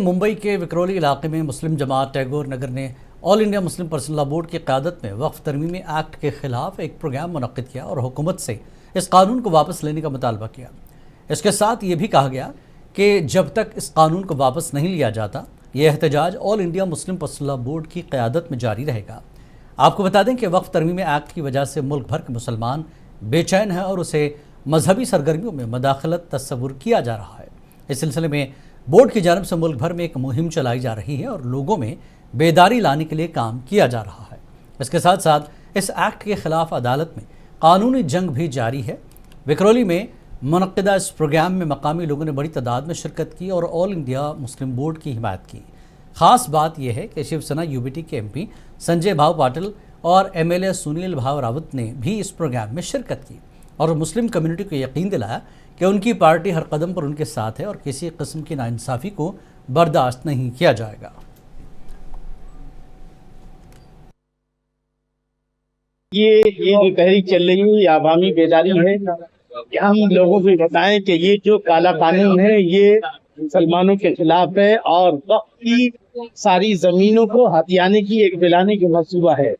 मुंबई के विक्रोली इलाके में मुस्लिम जमात टैगोर नगर ने all India Muslim personal law board की क़यादत में वक्फ तरमीमी एक्ट के ख़िलाफ़ एक प्रोग्राम मुनक़्क़िद किया और हुकूमत से इस कानून को वापस लेने का मुतालबा किया। इसके साथ ये भी कहा गया कि जब तक इस कानून को वापस नहीं लिया जाता ये एहतजाज all India Muslim personal law board की क़यादत में जारी रहेगा। आपको बता दें कि वक्फ तरमीमी एक्ट की वजह से मुल्क भर के मुसलमान बेचैन हैं और उसे मजहबी सरगर्मियों में मदाखलत तस्वुर किया जा रहा है। इस सिलसिले में बोर्ड की जानिब से मुल्क भर में एक मुहिम चलाई जा रही है और लोगों में बेदारी लाने के लिए काम किया जा रहा है। इसके साथ साथ इस एक्ट के ख़िलाफ़ अदालत में कानूनी जंग भी जारी है। विक्रोली में मुनक़्क़िदा इस प्रोग्राम में मकामी लोगों ने बड़ी तादाद में शिरकत की और ऑल इंडिया मुस्लिम बोर्ड की हिमायत की। ख़ास बात यह है कि शिवसेना यूबीटी के MP संजय भाव पाटिल और MLA सुनील भाव रावत ने भी इस प्रोग्राम में शिरकत की और मुस्लिम कम्युनिटी को यकीन दिलाया कि उनकी पार्टी हर कदम पर उनके साथ है और किसी किस्म की नाइंसाफ़ी को बर्दाश्त नहीं किया जाएगा। ये जो तहरीक चल रही है ये आवामी बेदारी है कि हम लोगों को बताएं कि ये जो काला कानून है ये मुसलमानों के खिलाफ है और वक्त की सारी जमीनों को हथियाने की एक दिलाने की मंसूबा है।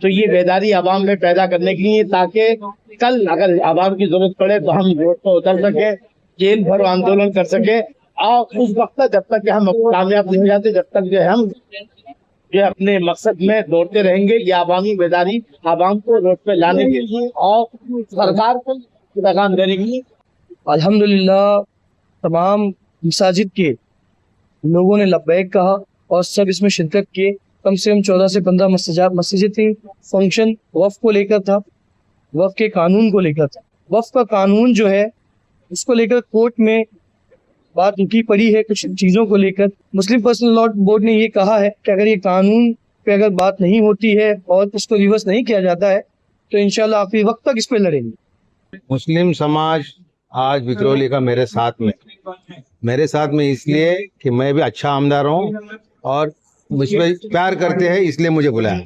तो ये बेदारी आवाम में पैदा करने के लिए ताकि कल अगर आवाम की जरूरत पड़े तो हम रोड पर उतर सके, जेल भर आंदोलन कर सके और उस वक्त तक जब तक कि हम कामयाब नहीं हो जाते जब तक जो हम अपने मकसद में दौड़ते रहेंगे। ये आवामी बेदारी आवाम को रोड पे लाने के लिए और सरकार को पैगाम देने के लिए अल्हम्दुलिल्लाह तमाम मसाजिद के लोगों ने लब्बैक कहा और सब इसमें शिरकत किए। कम से कम 14 से 15 मस्जिद थी। फंक्शन वक्फ को लेकर था, वक्फ के कानून को लेकर था। वक्फ का कानून जो है उसको लेकर कोर्ट में बात उठी पड़ी है। कुछ चीज़ों को लेकर मुस्लिम पर्सनल लॉ बोर्ड ने ये कहा है कि अगर ये कानून पे अगर बात नहीं होती है और उसको रिवर्स नहीं किया जाता है तो इंशाल्लाह आखिरी वक्त तक इस पे लड़ेंगे। मुस्लिम समाज आज विक्रोली का मेरे साथ में इसलिए कि मैं भी अच्छा आमदार हूँ और मुझ पर प्यार करते हैं इसलिए मुझे बुलाया।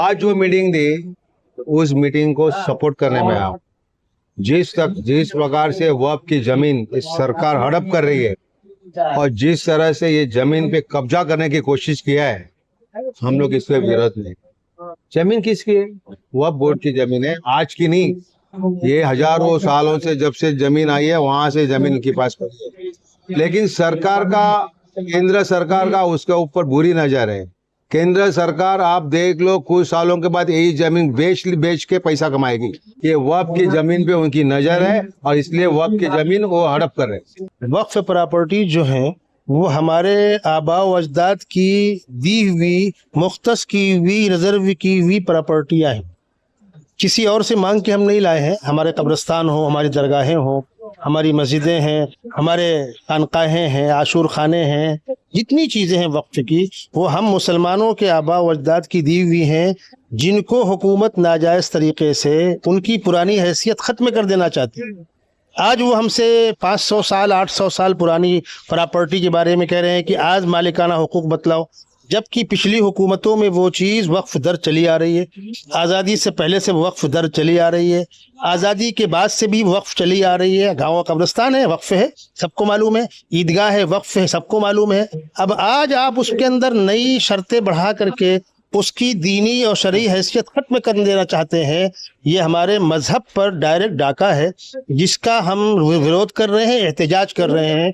आज जो मीटिंग दी उस मीटिंग को सपोर्ट करने में आया। जिस प्रकार से वक्फ की जमीन इस सरकार हड़प कर रही है और जिस तरह से ये जमीन पे कब्जा करने की कोशिश किया है हम लोग इसके विरोध नहीं। जमीन किसकी है? वक्फ बोर्ड की जमीन है, आज की नहीं। ये हजारों सालों से जब से जमीन आई है वहां से जमीन के पास पड़ी है। लेकिन सरकार का, केंद्र सरकार का उसके ऊपर बुरी नजर है। केंद्र सरकार आप देख लो कुछ सालों के बाद यही जमीन बेच के पैसा कमाएगी। ये वक्फ की जमीन पे उनकी नजर है और इसलिए वक्फ की जमीन वो हड़प कर रहे हैं। वक्फ प्रॉपर्टी जो है वो हमारे आबा व अजदाद की दी हुई, मुख्तस की हुई, रिजर्व की हुई प्रॉपर्टियाँ हैं। किसी और से मांग के हम नहीं लाए हैं। हमारे कब्रिस्तान हो, हमारी दरगाहें हो, हमारी मस्जिदें हैं, हमारे खानकाहें हैं, आशूर खाने हैं, जितनी चीज़ें हैं वक्फ की वो हम मुसलमानों के आबा व अजदाद की दी हुई हैं जिनको हुकूमत नाजायज़ तरीके से उनकी पुरानी हैसियत ख़त्म कर देना चाहती है। आज वो हमसे 500 साल 800 साल पुरानी प्रॉपर्टी के बारे में कह रहे हैं कि आज मालिकाना हुकूक बतलाओ, जबकि पिछली हुकूमतों में वो चीज़ वक्फ दर चली आ रही है। आज़ादी से पहले से वक्फ दर चली आ रही है, आज़ादी के बाद से भी वक्फ चली आ रही है। गाँव कब्रिस्तान है वक्फ है, सबको मालूम है। ईदगाह है वक्फ है, सबको मालूम है। अब आज आप उसके अंदर नई शर्तें बढ़ा करके उसकी दीनी और शरई हैसियत ख़त्म कर देना चाहते हैं। ये हमारे मज़हब पर डायरेक्ट डाका है जिसका हम विरोध कर रहे हैं, एहतजाज कर रहे हैं।